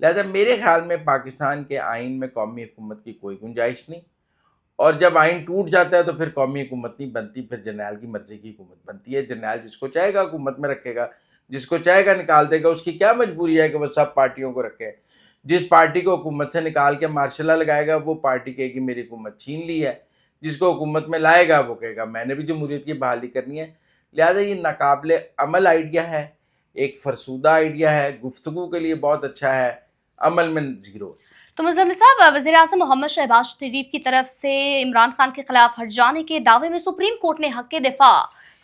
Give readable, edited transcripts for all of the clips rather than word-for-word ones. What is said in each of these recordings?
لہذا میرے خیال میں پاکستان کے آئین میں قومی حکومت کی کوئی گنجائش نہیں، اور جب آئین ٹوٹ جاتا ہے تو پھر قومی حکومت نہیں بنتی، پھر جرنیل کی مرضی کی حکومت بنتی ہے. جرنیل جس کو چاہے گا حکومت میں رکھے گا، جس کو چاہے گا نکال دے گا. اس کی کیا مجبوری ہے کہ وہ سب پارٹیوں کو رکھے؟ جس پارٹی کو حکومت سے نکال کے مارشل لا لگائے گا وہ پارٹی کہے گی میری حکومت چھین لی ہے، جس کو حکومت میں لائے گا وہ کہے گا میں نے بھی جمہوریت کی بحالی کرنی ہے. لہٰذا یہ ناقابل عمل آئیڈیا ہے، ایک فرسودہ آئیڈیا ہے، گفتگو کے لیے بہت اچھا ہے، عمل میں زیرو. تو مزمل صاحب، وزیر اعظم محمد شہباز شریف کی طرف سے عمران خان کے خلاف ہٹ جانے کے دعوے میں سپریم کورٹ نے حق دفاع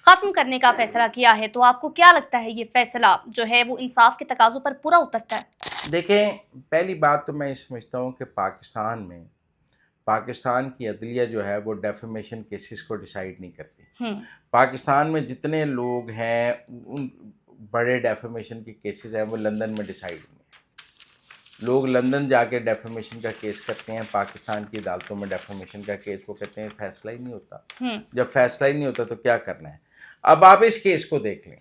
ختم کرنے کا فیصلہ کیا ہے، تو آپ کو کیا لگتا ہے یہ فیصلہ جو ہے وہ انصاف کے تقاضوں پر پورا اترتا ہے؟ دیکھیں، پہلی بات تو میں یہ سمجھتا ہوں کہ پاکستان کی عدلیہ جو ہے وہ ڈیفیمیشن کیسز کو ڈیسائیڈ نہیں کرتی. پاکستان میں جتنے لوگ ہیں ان بڑے ڈیفیمیشن کے کیسز ہیں وہ لندن میں ڈیسائیڈ ہوئے ہیں. لوگ لندن جا کے ڈیفیمیشن کا کیس کرتے ہیں، پاکستان کی عدالتوں میں ڈیفیمیشن کا کیس وہ کہتے ہیں فیصلہ ہی نہیں ہوتا. جب فیصلہ ہی نہیں ہوتا تو کیا کرنا ہے؟ اب آپ اس کیس کو دیکھ لیں.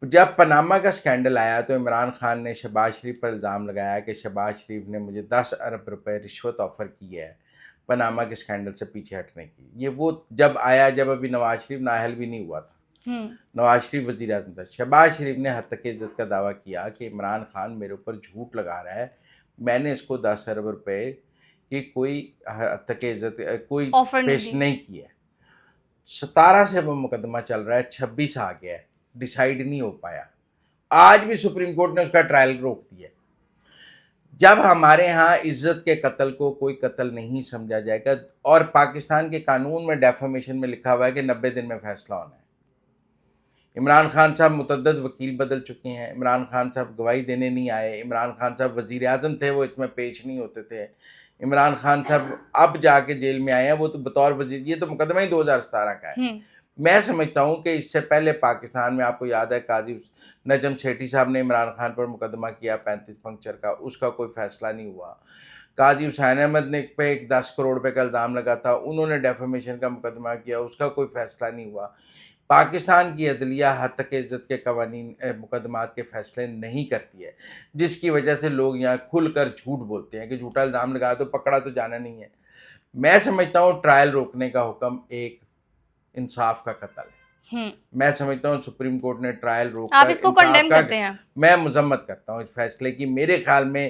جب پاناما کا سکینڈل آیا تو عمران خان نے شہباز شریف پر الزام لگایا کہ شہباز شریف نے مجھے 10 ارب روپے رشوت آفر کی ہے پاناما کے سکینڈل سے پیچھے ہٹنے کی. یہ وہ جب آیا جب ابھی نواز شریف نااہل بھی نہیں ہوا تھا، نواز شریف وزیر اعظم تھا. شہباز شریف نے حد تک عزت کا دعویٰ کیا کہ عمران خان میرے اوپر جھوٹ لگا رہا ہے، میں نے اس کو 10 ارب روپے کی کوئی حد تک عزت کوئی پیش نہیں کی ہے. 17 سے وہ مقدمہ چل رہا ہے، 26 آ گیا ہے، ڈیسائیڈ نہیں ہو پایا. آج بھی سپریم کورٹ نے اس کا ٹرائل روک دیا. جب ہمارے ہاں عزت کے قتل کو کوئی قتل نہیں سمجھا جائے گا، اور پاکستان کے قانون میں ڈیفیمیشن میں لکھا ہوا ہے کہ 90 دن میں فیصلہ ہونا ہے. عمران خان صاحب متعدد وکیل بدل چکے ہیں، عمران خان صاحب گواہی دینے نہیں آئے، عمران خان صاحب وزیر اعظم تھے وہ اس میں پیش نہیں ہوتے تھے، عمران خان صاحب اب جا کے جیل میں آئے ہیں، وہ تو بطور وزیر، یہ تو مقدمہ ہی 2017 کا ہے. میں سمجھتا ہوں کہ اس سے پہلے پاکستان میں آپ کو یاد ہے قاضی نجم سیٹھی صاحب نے عمران خان پر مقدمہ کیا 35 پنکچر کا، اس کا کوئی فیصلہ نہیں ہوا. قاضی حسین احمد نے پہ ایک 10 کروڑ روپے کا الزام لگا تھا، انہوں نے ڈیفیمیشن کا مقدمہ کیا، اس کا کوئی فیصلہ نہیں ہوا. پاکستان کی عدلیہ حد تک عزت کے قوانین مقدمات کے فیصلے نہیں کرتی ہے، جس کی وجہ سے لوگ یہاں کھل کر جھوٹ بولتے ہیں کہ جھوٹا الزام لگایا تو پکڑا تو جانا نہیں ہے. میں سمجھتا ہوں ٹرائل روکنے کا حکم ایک انصاف کا قتل ہے. میں سمجھتا ہوں سپریم کورٹ نے ٹرائل روک آپ کر اس کو انصاف کنڈیم کا، کرتے ہیں؟ میں مذمت کرتا ہوں اس فیصلے کی. میرے خیال میں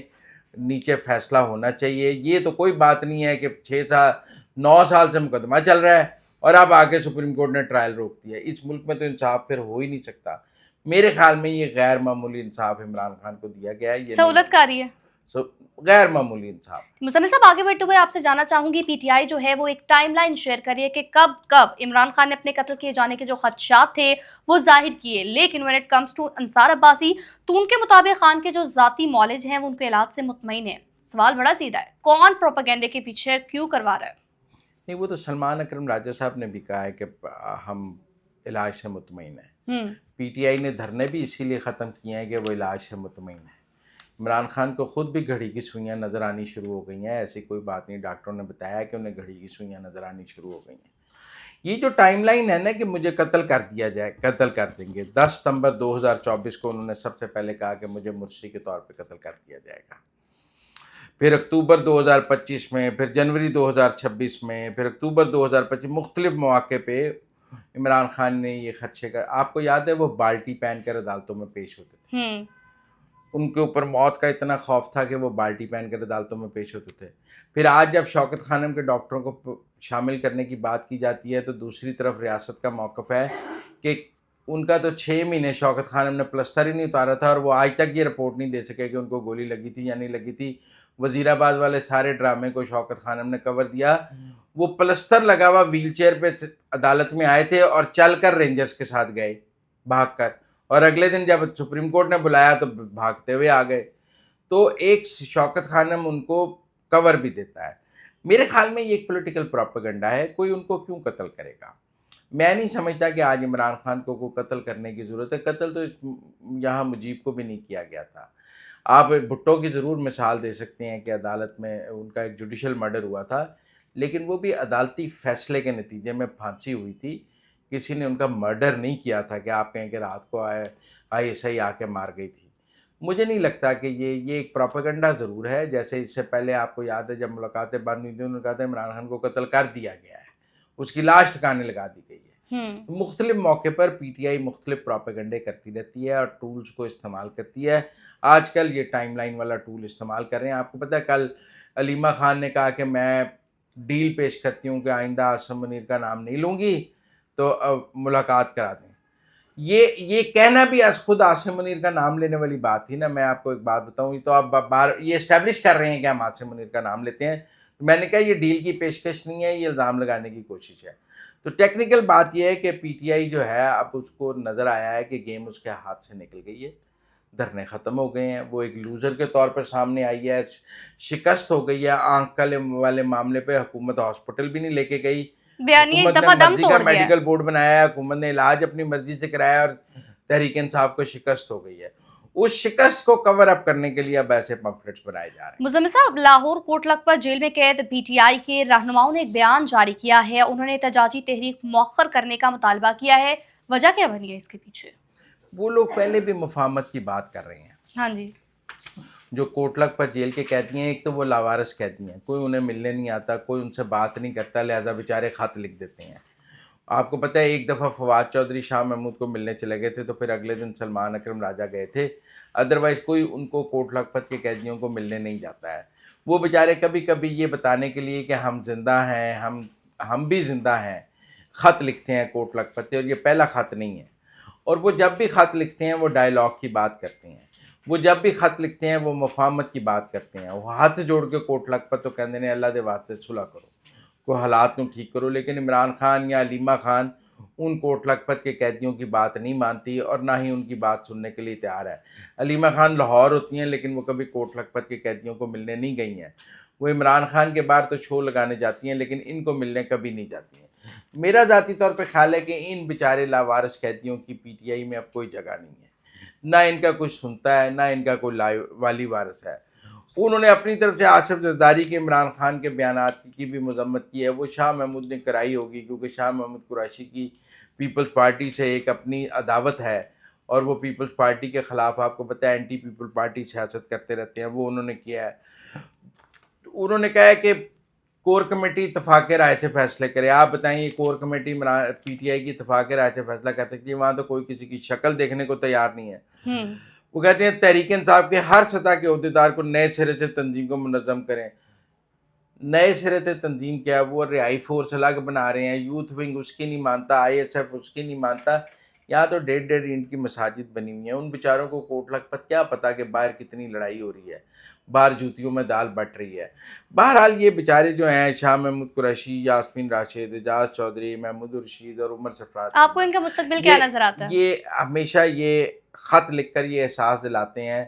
نیچے فیصلہ ہونا چاہیے. یہ تو کوئی بات نہیں ہے کہ 9 سال سے مقدمہ چل رہا ہے اور اب آگے سپریم کورٹ نے ٹرائل روک دیا. اس ملک میں تو انصاف پھر ہو ہی نہیں سکتا. میرے خیال میں یہ غیر معمولی انصاف عمران خان کو دیا گیا ہے، یہ سہولت کاری ہے، غیر معمولی انصاف. مزمل صاحب آگے بڑھتے ہوئے آپ سے جاننا چاہوں گی، پی ٹی آئی جو ہے وہ ایک ٹائم لائن شیئر کریے کہ کب عمران خان نے اپنے قتل کیے جانے کے جو خدشات تھے وہ ظاہر کیے، لیکن when it comes to انصار عباسی تو ان کے مطابق خان کے جو ذاتی معالج ہیں وہ ان کے علاج سے مطمئن ہیں. سوال بڑا سیدھا ہے، کون پروپیگنڈے کے پیچھے کیوں کروا رہا ہے؟ نہیں، وہ تو سلمان اکرم راجہ صاحب نے بھی کہا ہے کہ ہم علاج سے مطمئن ہیں. پی ٹی آئی نے دھرنے بھی اسی لیے ختم کیے ہیں کہ وہ علاج سے مطمئن ہے. عمران خان کو خود بھی گھڑی کی سوئیاں نظر آنی شروع ہو گئی ہیں، ایسی کوئی بات نہیں، ڈاکٹروں نے بتایا کہ انہیں گھڑی کی سوئیاں نظر آنی شروع ہو گئی ہیں. یہ جو ٹائم لائن ہے نا کہ مجھے قتل کر دیا جائے، قتل کر دیں گے، 10 ستمبر 2024 کو انہوں نے سب سے پہلے کہا کہ مجھے مرسی کے طور پہ قتل کر دیا جائے گا. پھر اکتوبر 2025 میں، پھر جنوری 2026 میں، پھر اکتوبر 2025 مختلف مواقع پہ عمران خان نے یہ خدشے کا، آپ کو یاد ہے وہ بالٹی پہن کر عدالتوں میں پیش ہوتے تھے. ان کے اوپر موت کا اتنا خوف تھا کہ وہ بالٹی پہن کر عدالتوں میں پیش ہوتے تھے. پھر آج جب شوکت خانم کے ڈاکٹروں کو شامل کرنے کی بات کی جاتی ہے تو دوسری طرف ریاست کا موقف ہے کہ ان کا تو 6 مہینے شوکت خانم نے پلستر ہی نہیں اتارا تھا اور وہ آج تک یہ رپورٹ نہیں دے سکے کہ ان کو گولی لگی تھی یا نہیں لگی تھی. وزیر آباد والے سارے ڈرامے کو شوکت خانم نے کور دیا. وہ پلستر لگا ہوا ویل چیئر پہ عدالت میں آئے تھے اور چل کر رینجرز کے ساتھ گئے بھاگ کر، اور اگلے دن جب سپریم کورٹ نے بلایا تو بھاگتے ہوئے آ گئے. تو ایک شوکت خانم ان کو کور بھی دیتا ہے. میرے خیال میں یہ ایک پولیٹیکل پروپیگنڈا ہے. کوئی ان کو کیوں قتل کرے گا؟ میں نہیں سمجھتا کہ آج عمران خان کو کوئی قتل کرنے کی ضرورت ہے. قتل تو یہاں مجیب کو بھی نہیں کیا گیا تھا. آپ بھٹو کی ضرور مثال دے سکتے ہیں کہ عدالت میں ان کا ایک جوڈیشل مرڈر ہوا تھا، لیکن وہ بھی عدالتی فیصلے کے نتیجے میں پھانسی ہوئی تھی. کسی نے ان کا مرڈر نہیں کیا تھا کہ آپ کہیں کہ رات کو آئی ایس آئی آ کے مار گئی تھی. مجھے نہیں لگتا کہ یہ ایک پروپیگنڈا ضرور ہے. جیسے اس سے پہلے آپ کو یاد ہے جب ملاقاتیں بند ہوئی تھیں انہوں نے کہا تھا عمران خان کو قتل کر دیا گیا ہے, اس کی لاش ٹھکانے لگا دی گئی ہے. مختلف موقع پر پی ٹی آئی مختلف پروپیگنڈے کرتی رہتی ہے اور ٹولز کو استعمال کرتی ہے. آج کل یہ ٹائم لائن والا ٹول استعمال کر رہے ہیں. آپ کو پتہ ہے کل علیمہ خان نے کہا کہ میں ڈیل پیش کرتی ہوں کہ آئندہ عاصم منیر کا نام نہیں لوں گی تو ملاقات کرا دیں. یہ کہنا بھی خود عاصم منیر کا نام لینے والی بات تھی نا. میں آپ کو ایک بات بتاؤں, تو آپ یہ اسٹیبلش کر رہے ہیں کہ ہم عاصم منیر کا نام لیتے ہیں. میں نے کہا یہ ڈیل کی پیشکش نہیں ہے, یہ الزام لگانے کی کوشش ہے. تو ٹیکنیکل بات یہ ہے کہ پی ٹی آئی جو ہے اب اس کو نظر آیا ہے کہ گیم اس کے ہاتھ سے نکل گئی ہے, دھرنے ختم ہو گئے ہیں, وہ ایک لوزر کے طور پر سامنے آئی ہے, شکست ہو گئی ہے. آنکھ کالے والے معاملے پہ حکومت ہاسپٹل بھی نہیں لے کے گئی, بیانیہ ایک حکومت نے دفعہ دم مرضی توڑ کا دیا ہے. میڈیکل بورڈ بنایا ہے, حکومت نے علاج اپنی مرضی سے کرایا اور تحریک انصاف کو شکست ہو گئی ہے. اس شکست کو کور اپ کرنے کے لیے اب ایسے پمفلٹس بنائے جا رہے ہیں. مزمل صاحب, لاہور کوٹ لکھپت جیل میں قید پی ٹی آئی کے رہنماؤں نے ایک بیان جاری کیا ہے. انہوں نے احتجاجی تحریک مؤخر کرنے کا مطالبہ کیا ہے. وجہ کیا بنی ہے اس کے پیچھے؟ وہ لوگ پہلے بھی مفاہمت کی بات کر رہے ہیں. ہاں جی. جو کوٹ لکھپت جیل کے قیدی ہیں, ایک تو وہ لاوارث قیدی ہیں, کوئی انہیں ملنے نہیں آتا, کوئی ان سے بات نہیں کرتا, لہذا بیچارے خط لکھ دیتے ہیں. آپ کو پتہ ہے ایک دفعہ فواد چودھری شاہ محمود کو ملنے چلے گئے تھے تو پھر اگلے دن سلمان اکرم راجہ گئے تھے. ادروائز کوئی ان کو کوٹ لکھپت کے قیدیوں کو ملنے نہیں جاتا ہے. وہ بیچارے کبھی کبھی یہ بتانے کے لیے کہ ہم زندہ ہیں, ہم بھی زندہ ہیں, خط لکھتے ہیں کوٹ لکھپت سے. اور یہ پہلا خط نہیں ہے. اور وہ جب بھی خط لکھتے ہیں وہ ڈائلاگ کی بات کرتے ہیں, وہ جب بھی خط لکھتے ہیں وہ مفاہمت کی بات کرتے ہیں. وہ ہاتھ جوڑ کے کوٹ لکھپت تو کہتے ہیں اللہ دے واسطے صلح کرو, کو حالات نو ٹھیک کرو. لیکن عمران خان یا علیمہ خان ان کوٹ لکھپت کے قیدیوں کی بات نہیں مانتی اور نہ ہی ان کی بات سننے کے لیے تیار ہے. علیمہ خان لاہور ہوتی ہیں لیکن وہ کبھی کوٹ لکھپت کے قیدیوں کو ملنے نہیں گئی ہیں. وہ عمران خان کے بار تو شو لگانے جاتی ہیں لیکن ان کو ملنے کبھی نہیں جاتی ہیں. میرا ذاتی طور پہ خیال ہے کہ ان بیچارے لاوارث قیدیوں کی پی ٹی آئی میں اب کوئی جگہ نہیں ہے. نہ ان کا کوئی سنتا ہے, نہ ان کا کوئی والی وارث ہے. انہوں نے اپنی طرف سے آصف زرداری کے عمران خان کے بیانات کی بھی مذمت کی ہے. وہ شاہ محمود نے کرائی ہوگی کیونکہ شاہ محمود قریشی کی پیپلز پارٹی سے ایک اپنی عداوت ہے اور وہ پیپلز پارٹی کے خلاف آپ کو پتہ ہے اینٹی پیپل پارٹی سیاست کرتے رہتے ہیں. وہ انہوں نے کیا ہے, انہوں نے کہا ہے کہ کور کمیٹی اتفاق رائے سے فیصلے کرے. آپ بتائیں یہ core committee P T I کی اتفاق رائے سے فیصلہ کر سکتی ہے؟ وہاں تو کوئی کسی کی شکل دیکھنے کو تیار نہیں ہے. وہ کہتے ہیں تحریک انصاف کے ہر سطح کے عہدیدار کو نئے سرے سے تنظیم کو منظم کریں. نئے سرے سے تنظیم کیا ہے؟ وہ رہائی فورس الگ بنا رہے ہیں, یوتھ ونگ اس کی نہیں مانتا, آئی ایس ایف اس کی نہیں مانتا. یہاں تو ڈیڑھ اینٹ کی مساجد بنی ہوئی ہیں. ان بیچاروں کو کوٹ لکھپت کیا پتا کہ باہر کتنی لڑائی ہو رہی ہے, باہر جوتیوں میں دال بٹ رہی ہے. بہرحال یہ بیچارے جو ہیں شاہ محمود قریشی, یاسمین راشد, اعجاز چودھری, محمود الرشید اور عمر سرفراز, آپ کو ان کا مستقبل کیا نظر آتا ہے؟ یہ ہمیشہ یہ خط لکھ کر یہ احساس دلاتے ہیں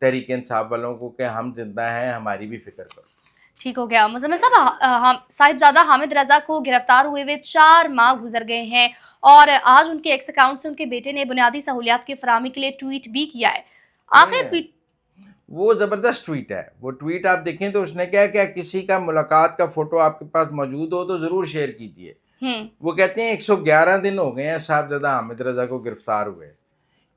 تحریک انصاف والوں کو کہ ہم زندہ ہیں, ہماری بھی فکر کرو. ٹھیک ہو گیا. مزمل صاحب, صاحبزادہ حامد رضا کو گرفتار ہوئے 4 ماہ گزر گئے ہیں اور آج ان کے ایکس اکاؤنٹ سے ان کے بیٹے نے بنیادی سہولیات کی فراہمی کے لیے ٹویٹ بھی کیا ہے. آخر وہ زبردست ٹویٹ ہے. وہ ٹویٹ آپ دیکھیں تو اس نے کہا کہ کسی کا ملاقات کا فوٹو آپ کے پاس موجود ہو تو ضرور شیئر کیجئے. وہ کہتے ہیں 111 دن ہو گئے ہیں صاحبزادہ حامد رضا کو گرفتار ہوئے,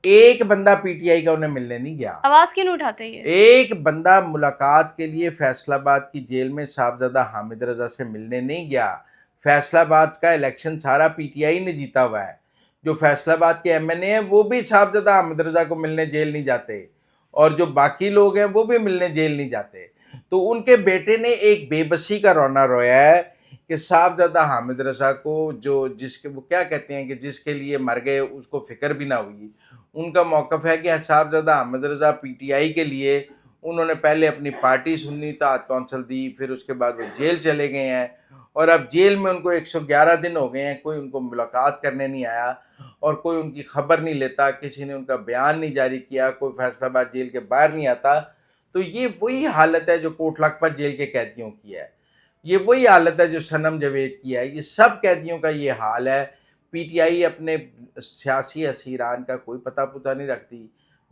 ایک بندہ پی ٹی آئی کا انہیں ملنے نہیں گیا. آواز کیوں نہیں اٹھاتے یہ؟ ایک بندہ ملاقات کے لیے فیصل آباد کی جیل میں صاحبزادہ حامد رضا سے ملنے نہیں گیا. فیصل آباد کا الیکشن سارا پی ٹی آئی نے جیتا ہوا ہے. جو فیصل آباد کے ایم این اے ہیں وہ بھی صاحبزادہ حامد رضا کو ملنے جیل نہیں جاتے, اور جو باقی لوگ ہیں وہ بھی ملنے جیل نہیں جاتے. تو ان کے بیٹے نے ایک بے بسی کا رونا رویا ہے کہ صاحبزادہ حامد رضا کو جس کے وہ کیا کہتے ہیں کہ جس کے لیے مر گئے اس کو فکر بھی نہ ہوئی. ان کا موقف ہے کہ صاحبزادہ حامد رضا پی ٹی آئی کے لیے انہوں نے پہلے اپنی پارٹی سنی اطاعت کونسل دی, پھر اس کے بعد وہ جیل چلے گئے ہیں اور اب جیل میں ان کو 111 دن ہو گئے ہیں, کوئی ان کو ملاقات کرنے نہیں آیا اور کوئی ان کی خبر نہیں لیتا, کسی نے ان کا بیان نہیں جاری کیا, کوئی فیصل آباد جیل کے باہر نہیں آتا. تو یہ وہی حالت ہے جو کوٹ لکھپت جیل کے قیدیوں کی ہے, یہ وہی حالت ہے جو صنم جاوید کی ہے, یہ سب قیدیوں کا یہ حال ہے. پی ٹی آئی اپنے سیاسی اسیران کا کوئی پتہ پتہ نہیں رکھتی,